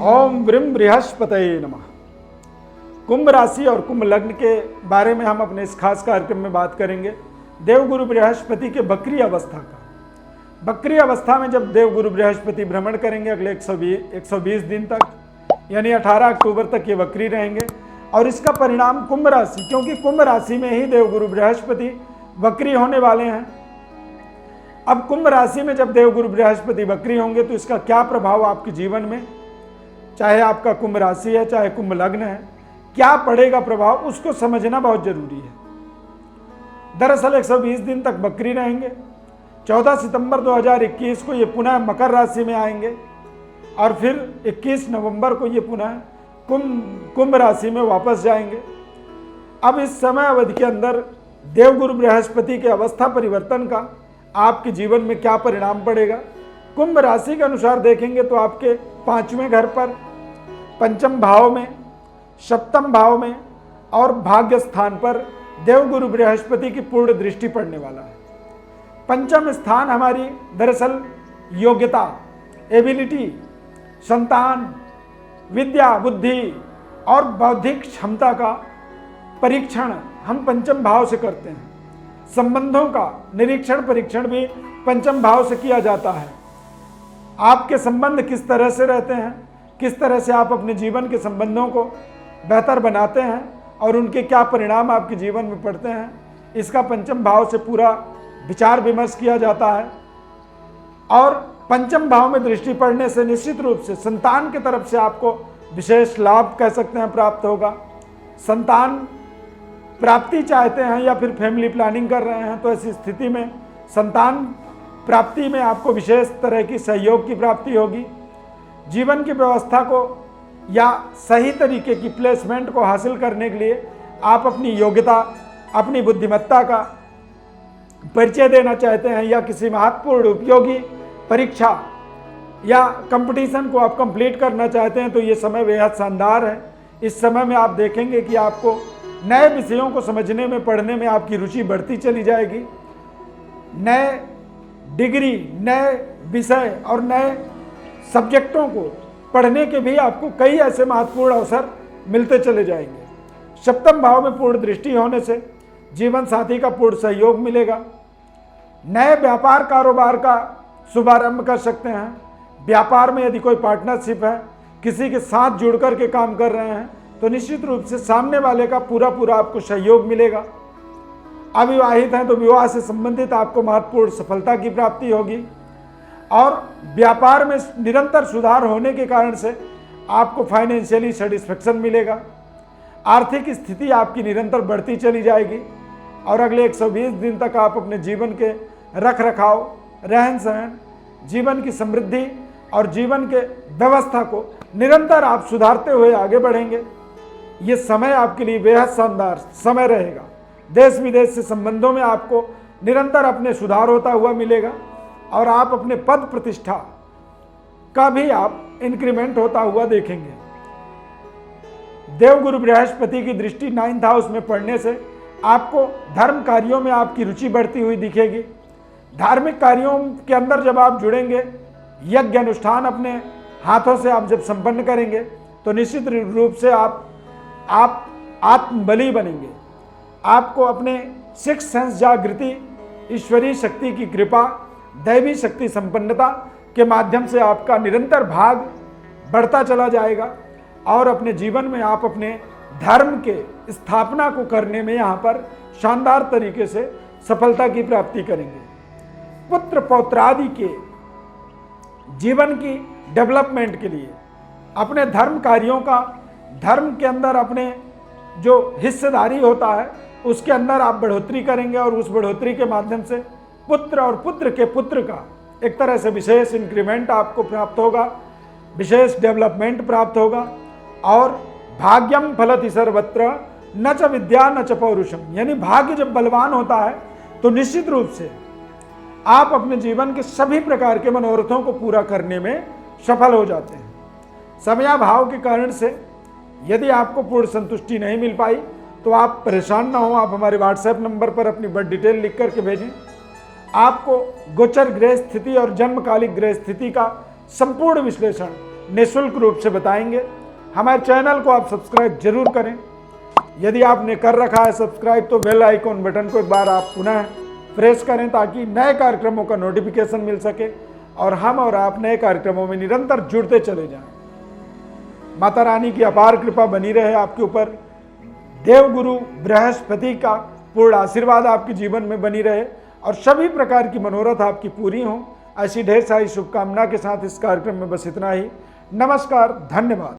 ओम व्रीम बृहस्पतये नमः। कुंभ राशि और कुंभ लग्न के बारे में हम अपने इस खास कार्यक्रम में बात करेंगे। देवगुरु बृहस्पति के बकरी अवस्था का। बकरी अवस्था में जब देवगुरु बृहस्पति भ्रमण करेंगे अगले 120 दिन तक, यानी 18 अक्टूबर तक ये बकरी रहेंगे और इसका परिणाम कुंभ राशि, क्योंकि कुंभ राशि में ही देवगुरु बृहस्पति बकरी होने वाले हैं। अब कुंभ राशि में जब देवगुरु बृहस्पति बकरी होंगे तो इसका क्या प्रभाव आपके जीवन में, चाहे आपका कुंभ राशि है चाहे कुंभ लग्न है, क्या पड़ेगा प्रभाव, उसको समझना बहुत जरूरी है। दरअसल 120 दिन तक बकरी रहेंगे। 14 सितंबर 2021 को ये पुनः मकर राशि में आएंगे और फिर 21 नवंबर को ये पुनः कुंभ राशि में वापस जाएंगे। अब इस समय अवधि के अंदर देवगुरु बृहस्पति के अवस्था परिवर्तन का आपके जीवन में क्या परिणाम पड़ेगा। कुंभ राशि के अनुसार देखेंगे तो आपके 5वें घर पर, पंचम भाव में, सप्तम भाव में और भाग्य स्थान पर देवगुरु बृहस्पति की पूर्ण दृष्टि पड़ने वाला है। पंचम स्थान हमारी दरअसल योग्यता, एबिलिटी, संतान, विद्या, बुद्धि और बौद्धिक क्षमता का परीक्षण हम पंचम भाव से करते हैं। संबंधों का निरीक्षण परीक्षण भी पंचम भाव से किया जाता है। आपके संबंध किस तरह से रहते हैं, किस तरह से आप अपने जीवन के संबंधों को बेहतर बनाते हैं और उनके क्या परिणाम आपके जीवन में पड़ते हैं, इसका पंचम भाव से पूरा विचार विमर्श किया जाता है। और पंचम भाव में दृष्टि पड़ने से निश्चित रूप से संतान की तरफ से आपको विशेष लाभ कह सकते हैं प्राप्त होगा। संतान प्राप्ति चाहते हैं या फिर फैमिली प्लानिंग कर रहे हैं तो ऐसी स्थिति में संतान प्राप्ति में आपको विशेष तरह की सहयोग की प्राप्ति होगी। जीवन की व्यवस्था को या सही तरीके की प्लेसमेंट को हासिल करने के लिए आप अपनी योग्यता, अपनी बुद्धिमत्ता का परिचय देना चाहते हैं या किसी महत्वपूर्ण उपयोगी परीक्षा या कंपटीशन को आप कंप्लीट करना चाहते हैं तो ये समय बेहद शानदार है। इस समय में आप देखेंगे कि आपको नए विषयों को समझने में, पढ़ने में आपकी रुचि बढ़ती चली जाएगी। नए डिग्री, नए विषय और नए सब्जेक्टों को पढ़ने के भी आपको कई ऐसे महत्वपूर्ण अवसर मिलते चले जाएंगे। सप्तम भाव में पूर्ण दृष्टि होने से जीवन साथी का पूर्ण सहयोग मिलेगा। नए व्यापार कारोबार का शुभारंभ कर सकते हैं। व्यापार में यदि कोई पार्टनरशिप है, किसी के साथ जुड़ कर के काम कर रहे हैं तो निश्चित रूप से सामने वाले का पूरा आपको सहयोग मिलेगा। अविवाहित हैं तो विवाह से संबंधित आपको महत्वपूर्ण सफलता की प्राप्ति होगी और व्यापार में निरंतर सुधार होने के कारण से आपको फाइनेंशियली सेटिस्फेक्शन मिलेगा। आर्थिक स्थिति आपकी निरंतर बढ़ती चली जाएगी और अगले 120 दिन तक आप अपने जीवन के रख रखाव, रहन सहन, जीवन की समृद्धि और जीवन के व्यवस्था को निरंतर आप सुधारते हुए आगे बढ़ेंगे। ये समय आपके लिए बेहद शानदार समय रहेगा। देश विदेश से संबंधों में आपको निरंतर अपने सुधार होता हुआ मिलेगा और आप अपने पद प्रतिष्ठा का भी आप इंक्रीमेंट होता हुआ देखेंगे। देवगुरु बृहस्पति की दृष्टि 9th हाउस में पड़ने से आपको धर्म कार्यों में आपकी रुचि बढ़ती हुई दिखेगी। धार्मिक कार्यों के अंदर जब आप जुड़ेंगे, यज्ञ अनुष्ठान अपने हाथों से आप जब संपन्न करेंगे तो निश्चित रूप से आप आत्मबली बनेंगे। आपको अपने सिक्स सेंस जागृति, ईश्वरीय शक्ति की कृपा, दैवी शक्ति संपन्नता के माध्यम से आपका निरंतर भाग बढ़ता चला जाएगा और अपने जीवन में आप अपने धर्म के स्थापना को करने में यहाँ पर शानदार तरीके से सफलता की प्राप्ति करेंगे। पुत्र पौत्रादि के जीवन की डेवलपमेंट के लिए अपने धर्म कार्यों का, धर्म के अंदर अपने जो हिस्सेदारी होता है उसके अंदर आप बढ़ोतरी करेंगे और उस बढ़ोतरी के माध्यम से पुत्र और पुत्र के पुत्र का एक तरह से विशेष इंक्रीमेंट आपको प्राप्त होगा, विशेष डेवलपमेंट प्राप्त होगा। और भाग्यम फलति सर्वत्र न च विद्या न च पौरुषम, यानी भाग्य जब बलवान होता है तो निश्चित रूप से आप अपने जीवन के सभी प्रकार के मनोरथों को पूरा करने में सफल हो जाते हैं। समयाभाव के कारण से यदि आपको पूर्ण संतुष्टि नहीं मिल पाई तो आप परेशान ना हो, आप हमारे व्हाट्सएप नंबर पर अपनी बर्थ डिटेल लिख करके भेजें। आपको गोचर ग्रह स्थिति और जन्मकालिक ग्रह स्थिति का संपूर्ण विश्लेषण निःशुल्क रूप से बताएंगे। हमारे चैनल को आप सब्सक्राइब जरूर करें। यदि आपने कर रखा है सब्सक्राइब तो बेल आइकॉन बटन को एक बार आप पुनः प्रेस करें ताकि नए कार्यक्रमों का नोटिफिकेशन मिल सके और हम और आप नए कार्यक्रमों में निरंतर जुड़ते चले जाएं। माता रानी की अपार कृपा बनी रहे आपके ऊपर। देवगुरु बृहस्पति का पूर्ण आशीर्वाद आपके जीवन में बनी रहे और सभी प्रकार की मनोरथ आपकी पूरी हो, ऐसी ढेर सारी शुभकामना के साथ इस कार्यक्रम में बस इतना ही। नमस्कार, धन्यवाद।